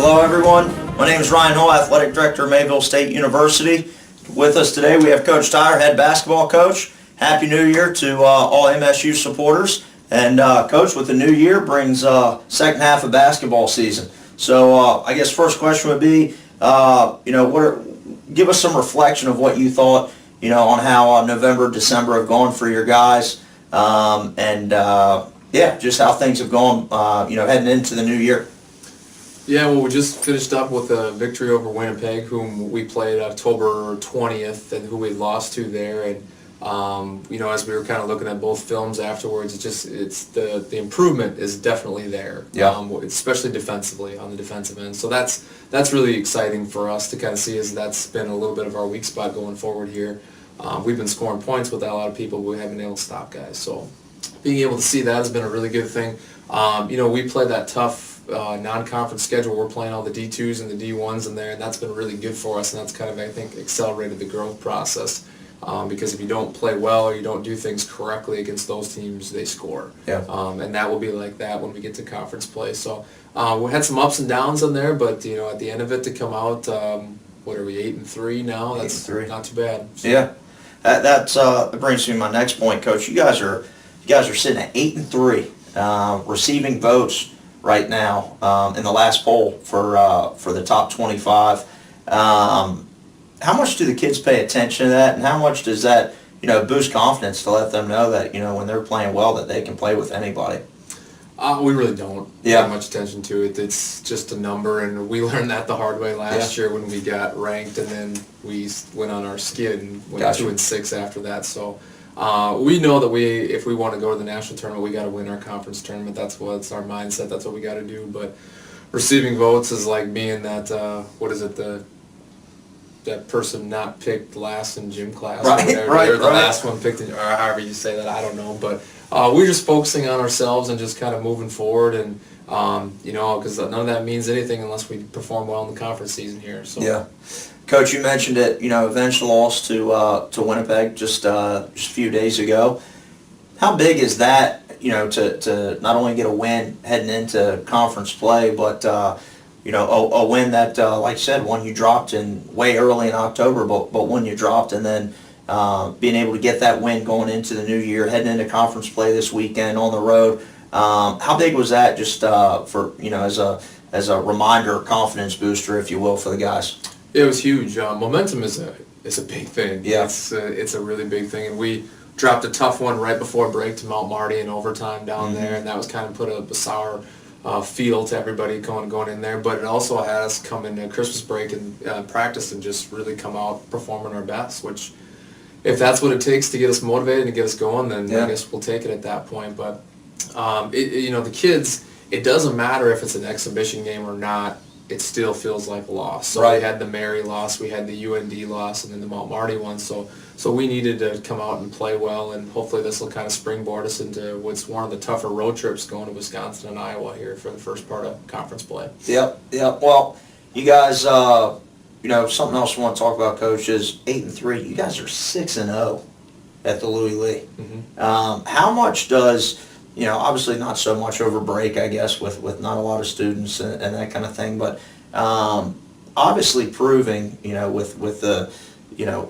Hello everyone, my name is Ryan Hull, Athletic Director of Mayville State University. With us today we have Coach Tyler, head basketball coach. Happy New Year to all MSU supporters. And Coach, with the new year brings second half of basketball season. So I guess first question would be, give us some reflection of what you thought, on how November, December have gone for your guys, just how things have gone, heading into the new year. Yeah, well, we just finished up with a victory over Winnipeg, whom we played October 20th, and who we lost to there. And as we were kind of looking at both films afterwards, it's the improvement is definitely there. Yeah. Especially defensively on the defensive end. So that's really exciting for us to kind of see, as that's been a little bit of our weak spot going forward here. We've been scoring points without a lot of people, but we haven't been able to stop guys. So being able to see that has been a really good thing. We played that tough non-conference schedule. We're playing all the D2s and the D1s in there, and that's been really good for us, and that's kind of, I think, accelerated the growth process, because if you don't play well or you don't do things correctly against those teams, they score. Yeah. And that will be like that when we get to conference play. So we had some ups and downs in there, but at the end of it, to come out, what are we, 8-3 now? That's 8-3. Not too bad. So. Yeah, that brings me to my next point, Coach. You guys are sitting at 8-3, receiving votes right now in the last poll for the top 25. How much do the kids pay attention to that, and how much does that boost confidence to let them know that when they're playing well that they can play with anybody? We really don't pay much attention to it. It's just a number, and we learned that the hard way last year when we got ranked, and then we went on our skid and went 2-6 after that. So we know that if we want to go to the national tournament, we got to win our conference tournament. That's what's our mindset. That's what we got to do. But receiving votes is like being that that person not picked last in gym class, or the last one picked, or however you say that. I don't know, but we're just focusing on ourselves and just kind of moving forward, and because none of that means anything unless we perform well in the conference season here. So. Yeah. Coach, you mentioned it, eventual loss to Winnipeg just a few days ago. How big is that, to not only get a win heading into conference play, but, a win that, like I said, one you dropped in way early in October, but one you dropped, and then being able to get that win going into the new year, heading into conference play this weekend on the road. How big was that just for, as a reminder, confidence booster, if you will, for the guys? It was huge. Momentum is a big thing. Yeah. It's a really big thing, and we dropped a tough one right before break to Mount Marty in overtime down there, and that was kind of put a sour feel to everybody going in there. But it also had us come into Christmas break and practice and just really come out performing our best. Which, if that's what it takes to get us motivated and get us going, then I guess we'll take it at that point. But the kids, it doesn't matter if it's an exhibition game or not. It still feels like a loss. So we had the Mary loss, we had the UND loss, and then the Mount Marty one. So we needed to come out and play well, and hopefully this will kind of springboard us into what's one of the tougher road trips going to Wisconsin and Iowa here for the first part of conference play. Yep. Well, you guys, something else I want to talk about, Coach, is 8-3. You guys are 6-0 at the Louis Lee. Mm-hmm. How much does obviously not so much over break, I guess, with not a lot of students and that kind of thing, but obviously proving, with the,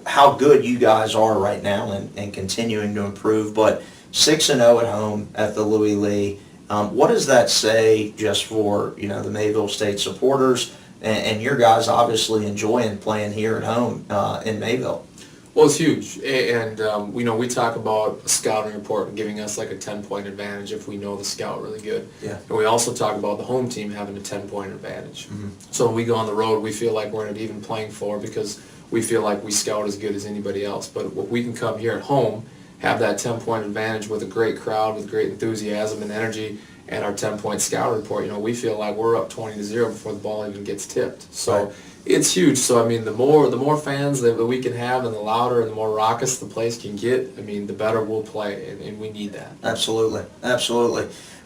how good you guys are right now and continuing to improve, but 6-0 at home at the Louis Lee. What does that say just for, the Mayville State supporters and your guys obviously enjoying playing here at home in Mayville? Well, it's huge, and we talk about a scouting report giving us like a 10-point advantage if we know the scout really good. Yeah. And we also talk about the home team having a 10-point advantage. Mm-hmm. So when we go on the road, we feel like we're in an even playing floor because we feel like we scout as good as anybody else. But if we can come here at home, have that 10-point advantage with a great crowd, with great enthusiasm and energy, and our 10-point scout report, we feel like we're up 20-0 before the ball even gets tipped. So. It's huge. So the more fans that we can have, and the louder and the more raucous the place can get, the better we'll play, and we need that. Absolutely.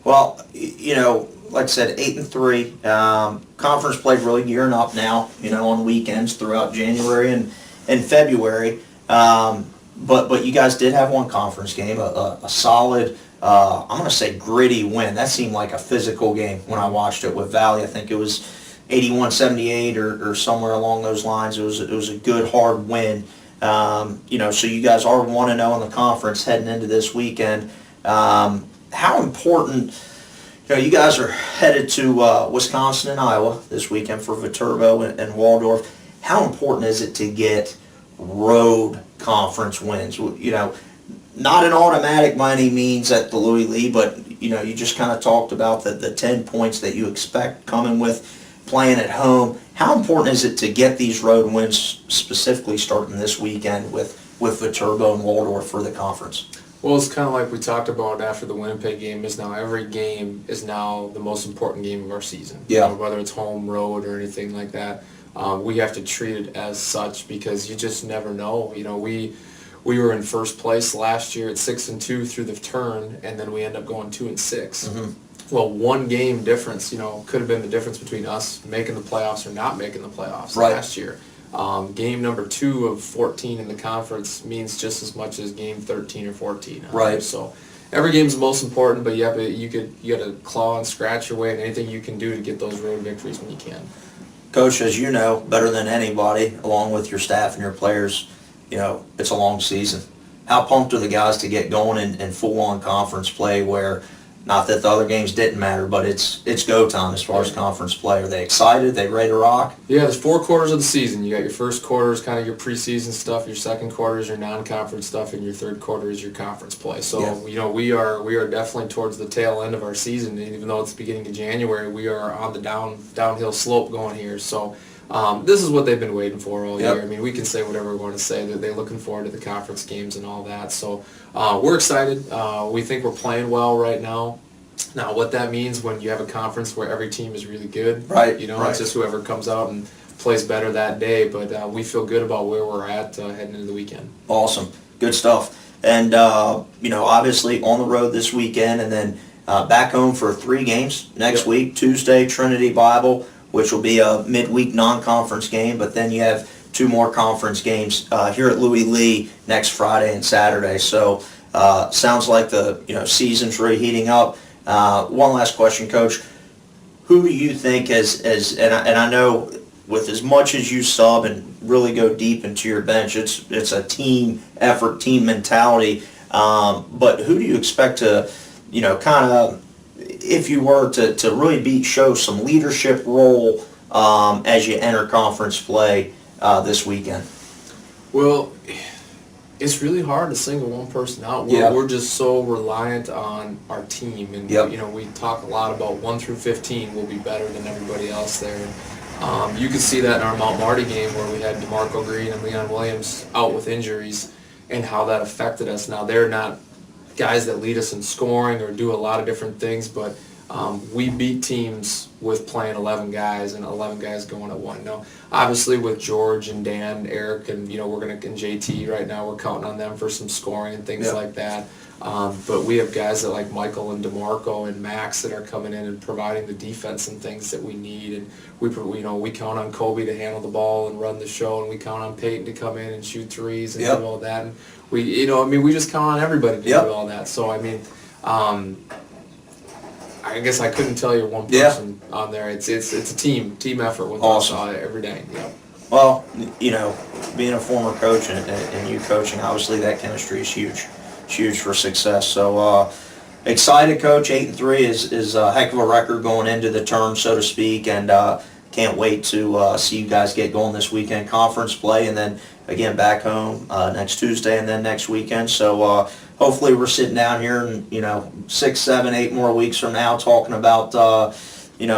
Well, like I said, 8-3. Conference play really gearing up now. On weekends throughout January and February. But you guys did have one conference game, a solid. I'm going to say gritty win. That seemed like a physical game when I watched it with Valley. I think it was. 81-78 or somewhere along those lines. It was a good hard win. So you guys are 1-0 in the conference heading into this weekend. How important, you guys are headed to Wisconsin and Iowa this weekend for Viterbo and Waldorf. How important is it to get road conference wins? Not an automatic by any means at the Louis Lee, but you just kind of talked about the 10 points that you expect coming with playing at home. How important is it to get these road wins, specifically starting this weekend with Viterbo and Waldorf for the conference? Well, it's kind of like we talked about after the Winnipeg game, is now every game is now the most important game of our season. Yeah. Whether it's home, road, or anything like that. We have to treat it as such because you just never know. We were in first place last year at 6-2 through the turn, and then we end up going 2-6. Mm-hmm. Well, one game difference, could have been the difference between us making the playoffs or not making the playoffs last year. Game number 2 of 14 in the conference means just as much as game 13 or 14. Right. So every game's the most important, but you got to claw and scratch your way, and anything you can do to get those road victories when you can. Coach, as you know better than anybody, along with your staff and your players, it's a long season. How pumped are the guys to get going in full-on conference play where, not that the other games didn't matter, but it's go time as far as conference play? Are they excited? They ready to rock? Yeah, there's 4 quarters of the season. You got your first quarter is kind of your preseason stuff, your second quarter is your non-conference stuff, and your third quarter is your conference play. So, we are definitely towards the tail end of our season, and even though it's the beginning of January, we are on the downhill slope going here. So, this is what they've been waiting for all year. I mean, we can say whatever we want to say, that they're looking forward to the conference games and all that. So, we're excited. We think we're playing well right now. Now, what that means when you have a conference where every team is really good, right? It's just whoever comes out and plays better that day. But we feel good about where we're at heading into the weekend. Awesome, good stuff. And obviously on the road this weekend, and then back home for 3 games next week. Tuesday, Trinity Bible, which will be a midweek non-conference game, but then you have 2 more conference games here at Louis Lee next Friday and Saturday. So sounds like the season's really heating up. One last question, Coach. Who do you think and I know with as much as you sub and really go deep into your bench, it's a team effort, team mentality. But who do you expect to, kind of, if you were to really show some leadership role as you enter conference play this weekend? Well, it's really hard to single one person out. We're just so reliant on our team, and we talk a lot about 1 through 15 will be better than everybody else there. And, you could see that in our Mount Marty game where we had DeMarco Green and Leon Williams out with injuries, and how that affected us. Now they're not guys that lead us in scoring or do a lot of different things, but we beat teams with playing 11 guys and 11 guys going at 1. Now, obviously with George and Dan, Eric, and and JT right now, we're counting on them for some scoring and things like that. But we have guys that like Michael and DeMarco and Max that are coming in and providing the defense and things that we need. And we count on Kobe to handle the ball and run the show, and we count on Peyton to come in and shoot threes and do all that. And we just count on everybody to do all that. So I guess I couldn't tell you one person on there. It's a team effort with us every day. Yeah. Well, being a former coach and you coaching, obviously that chemistry is huge for success. So excited, Coach. 8-3 is a heck of a record going into the term, so to speak, and can't wait to see you guys get going this weekend. Conference play, and then again back home next Tuesday, and then next weekend. So hopefully we're sitting down here in 6, 7, 8 more weeks from now talking about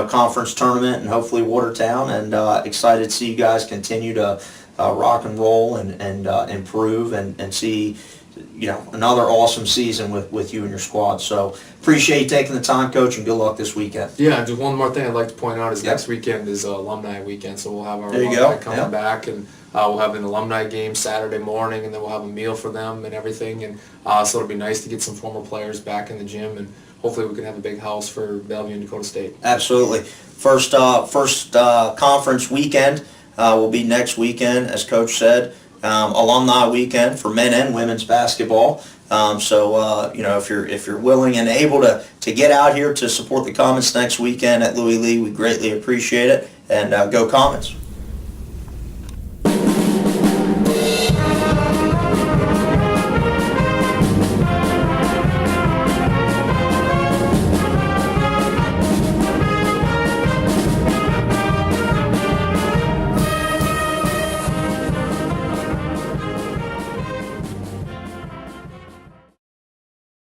conference tournament and hopefully Watertown, and excited to see you guys continue to rock and roll and improve and see another awesome season with you and your squad. So appreciate you taking the time, Coach, and good luck this weekend. Yeah, just one more thing I'd like to point out is next weekend is alumni weekend, so we'll have our there alumni coming back, and we'll have an alumni game Saturday morning, and then we'll have a meal for them and everything, and so it'll be nice to get some former players back in the gym, and hopefully we can have a big house for Bellevue and Dakota State. Absolutely. First conference weekend will be next weekend, as Coach said. Alumni weekend for men and women's basketball. So if you're willing and able to get out here to support the Comets next weekend at Louis Lee, we greatly appreciate it. and go Comets.